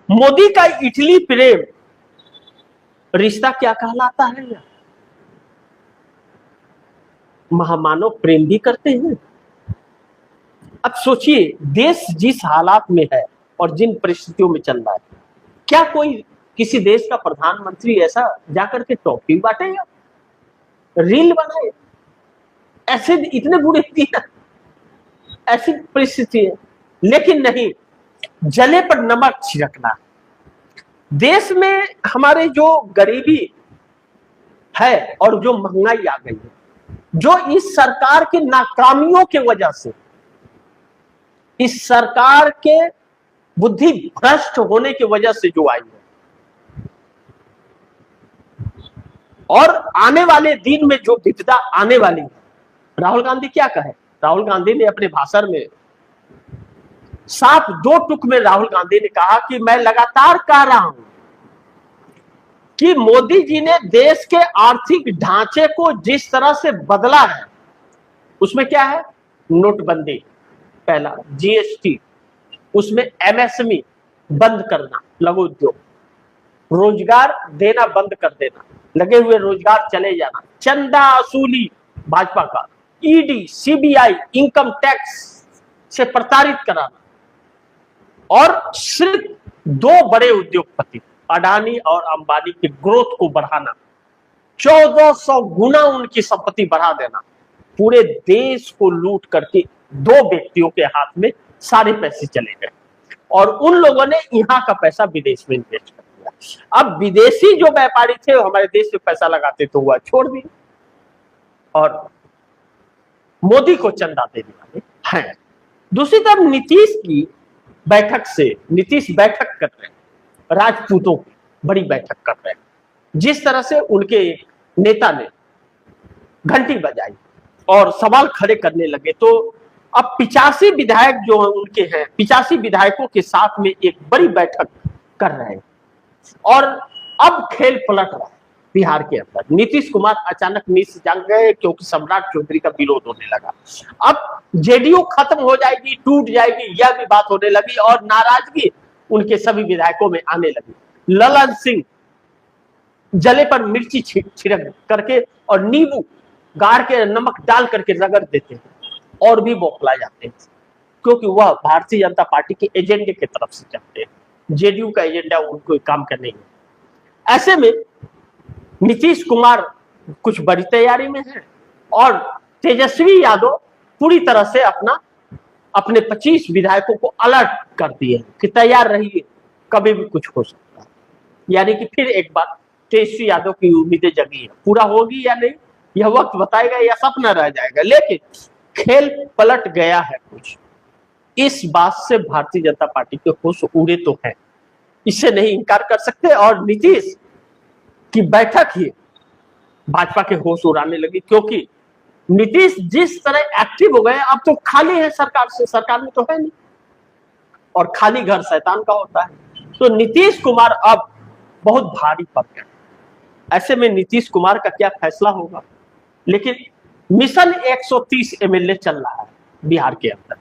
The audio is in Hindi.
मोदी का इटली प्रेम रिश्ता क्या कहलाता है? महामानव प्रेम भी करते हैं। अब सोचिए, देश जिस हालात में है और जिन परिस्थितियों में चल रहा है, क्या कोई किसी देश का प्रधानमंत्री ऐसा जाकर के टॉफी बांटेगा, रील बनाए? ऐसे इतने बुरे दिन, ऐसी परिस्थिति है। लेकिन नहीं, जले पर नमक छिड़कना। देश में हमारे जो गरीबी है और जो महंगाई आ गई है, जो इस सरकार के नाकामियों की वजह से, इस सरकार के बुद्धि भ्रष्ट होने की वजह से जो आई है, और आने वाले दिन में जो विपदा आने वाली है, राहुल गांधी क्या कहे? राहुल गांधी ने अपने भाषण में साफ 2 टुक में राहुल गांधी ने कहा कि मैं लगातार कह रहा हूं कि मोदी जी ने देश के आर्थिक ढांचे को जिस तरह से बदला है, उसमें क्या है? नोटबंदी पहला, जीएसटी, उसमें एमएसएमई बंद करना, लघु उद्योग, रोजगार देना बंद कर देना, लगे हुए रोजगार चले जाना, चंदा वसूली भाजपा का, ईडी, सीबीआई, इनकम टैक्स से प्रताड़ित कराना, और सिर्फ 2 बड़े उद्योगपति अडानी और अंबानी की ग्रोथ को बढ़ाना, 1400 गुना उनकी संपत्ति बढ़ा देना, पूरे देश को लूट करके 2 व्यक्तियों के हाथ में सारे पैसे चले गए, और उन लोगों ने यहां का पैसा विदेश में इन्वेस्ट कर दिया। अब विदेशी जो व्यापारी थे, वो हमारे देश में पैसा लगाते तो हुआ छोड़ दिए, और मोदी को चंदा देने वाले हैं। दूसरी तरफ नीतीश की बैठक से, नीतीश बैठक कर रहे हैं, राजपूतों की बड़ी बैठक कर रहे हैं, जिस तरह से उनके नेता ने घंटी बजाई और सवाल खड़े करने लगे, तो अब 85 विधायक जो उनके हैं, 85 विधायकों के साथ में एक बड़ी बैठक कर रहे हैं, और अब खेल पलट रहा है बिहार के अंदर। नीतीश कुमार अचानक नीचे जाग गए क्योंकि सम्राट चौधरी का विरोध होने लगा। अब जेडीयू खत्म हो जाएगी, टूट जाएगी, यह भी बात होने लगी, और नाराजगी उनके सभी विधायकों में आने लगी। ललन सिंह जले पर मिर्ची छिड़क करके और नींबू गाड़ के नमक डाल करके रगड़ देते हैं और भी बौखला जाते हैं, क्योंकि वह भारतीय जनता पार्टी के एजेंडे की तरफ से चलते हैं। जेडीयू का एजेंडा उनको काम करने है। ऐसे में नीतीश कुमार कुछ बड़ी तैयारी में है, और तेजस्वी यादव पूरी तरह से अपने 25 विधायकों को अलर्ट कर दिए कि तैयार रहिए, कभी भी कुछ हो सकता है। यानी कि फिर एक बार तेजस्वी यादव की उम्मीदें जगी है, पूरा होगी या नहीं यह वक्त बताएगा, या सपना रह जाएगा। लेकिन खेल पलट गया है कुछ, इस बात से भारतीय जनता पार्टी के होश उड़े तो हैं, इससे नहीं इनकार कर सकते। और नीतीश की बैठक ही भाजपा के होश उड़ाने लगी, क्योंकि नीतीश जिस तरह एक्टिव हो गए, अब तो खाली है सरकार से, सरकार में तो है नहीं, और खाली घर शैतान का होता है। तो नीतीश कुमार अब बहुत भारी पड़ गए। ऐसे में नीतीश कुमार का क्या फैसला होगा? लेकिन मिशन 130 एमएलए चल रहा है बिहार के अंदर।